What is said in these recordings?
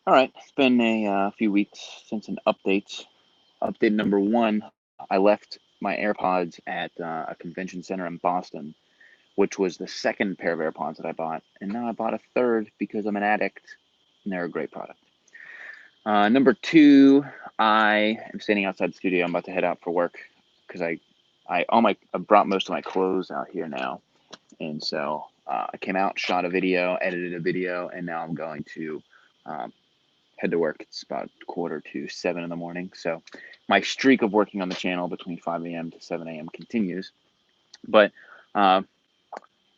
All right, it's been a few weeks since an update. Update number one, I left my AirPods at a convention center in Boston, which was the second pair of AirPods that I bought. And now I bought a third because I'm an addict, and they're a great product. Number two, I am standing outside the studio. I'm about to head out for work because I brought most of my clothes out here now. And so I came out, shot a video, edited a video, and now I'm going to um, head to work. It's about 6:45 in the morning. So my streak of working on the channel between 5 a.m. to 7 a.m. continues. But uh,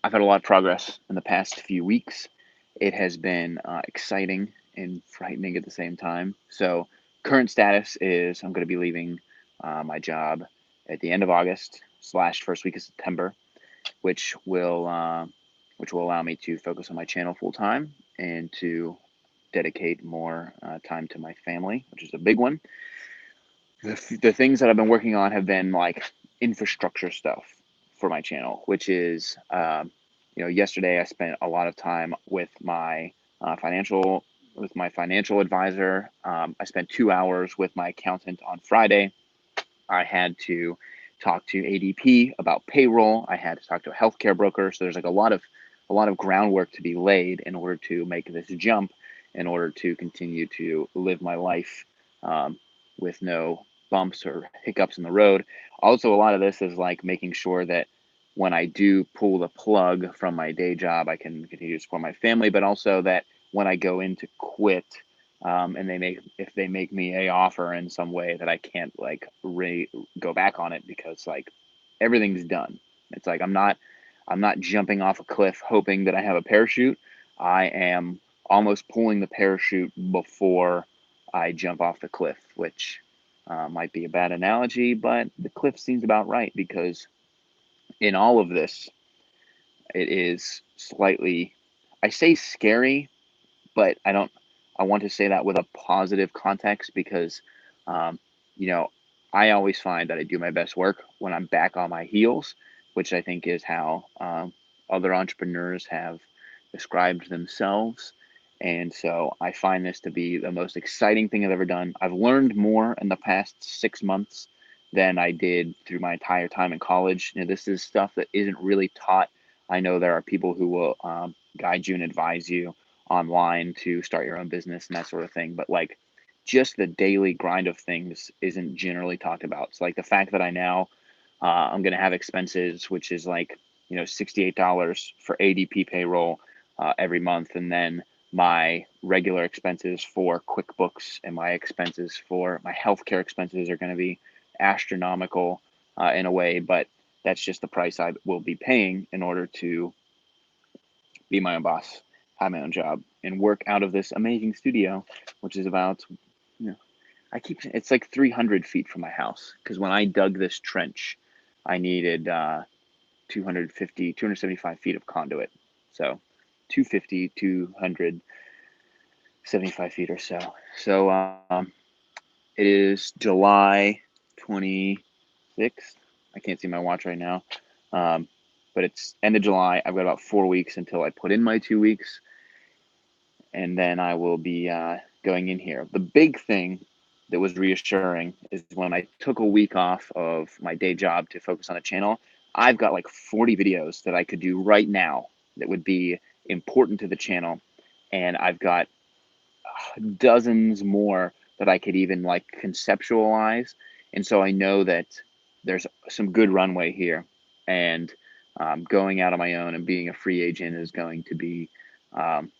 I've had a lot of progress in the past few weeks. It has been exciting and frightening at the same time. So current status is I'm going to be leaving my job at the end of August slash first week of September, which will uh, which will allow me to focus on my channel full time and to dedicate more time to my family, which is a big one. The things that I've been working on have been like infrastructure stuff for my channel, which is, yesterday I spent a lot of time with my financial advisor. I spent 2 hours with my accountant on Friday. I had to talk to ADP about payroll. I had to talk to a healthcare broker. So there's like a lot of groundwork to be laid in order to make this jump, in order to continue to live my life with no bumps or hiccups in the road. Also, a lot of this is like making sure that when I do pull the plug from my day job, I can continue to support my family, but also that when I go in to quit, and if they make me a offer in some way that I can't like go back on it because like everything's done. It's like I'm not jumping off a cliff hoping that I have a parachute. I am almost pulling the parachute before I jump off the cliff, which might be a bad analogy, but the cliff seems about right because in all of this, it is slightly, I say scary, but I want to say that with a positive context because, um, you know, I always find that I do my best work when I'm back on my heels, which I think is how other entrepreneurs have described themselves. And so I find this to be the most exciting thing I've ever done. I've learned more in the past 6 months than I did through my entire time in college. This is stuff that isn't really taught. I know there are people who will guide you and advise you online to start your own business and that sort of thing. But like just the daily grind of things isn't generally talked about. So like the fact that I now I'm going to have expenses, which is like, $68 for ADP payroll every month. And then my regular expenses for QuickBooks and my expenses for my healthcare expenses are going to be astronomical in a way, but that's just the price I will be paying in order to be my own boss, have my own job, and work out of this amazing studio, which is about, you know, it's like 300 feet from my house. Because when I dug this trench, I needed 275 feet of conduit. So 250, 275 feet or so. So it is July 26th. I can't see my watch right now. Um, but it's end of July. I've got about 4 weeks until I put in my 2 weeks, and then I will be going in here. The big thing that was reassuring is when I took a week off of my day job to focus on the channel, I've got like 40 videos that I could do right now that would be important to the channel. And I've got dozens more that I could even like conceptualize. And so I know that there's some good runway here. And going out on my own and being a free agent is going to be um,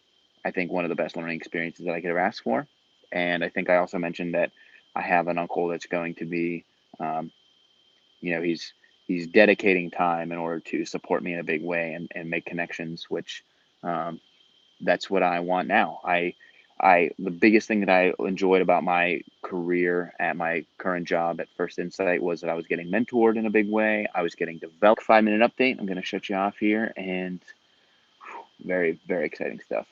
I think one of the best learning experiences that I could ever ask for. And I think I also mentioned that I have an uncle that's going to be, um, he's dedicating time in order to support me in a big way and make connections, which um, that's what I want now. The biggest thing that I enjoyed about my career at my current job at First Insight was that I was getting mentored in a big way. I was getting developed. 5-minute update. I'm going to shut you off here, and very, very exciting stuff.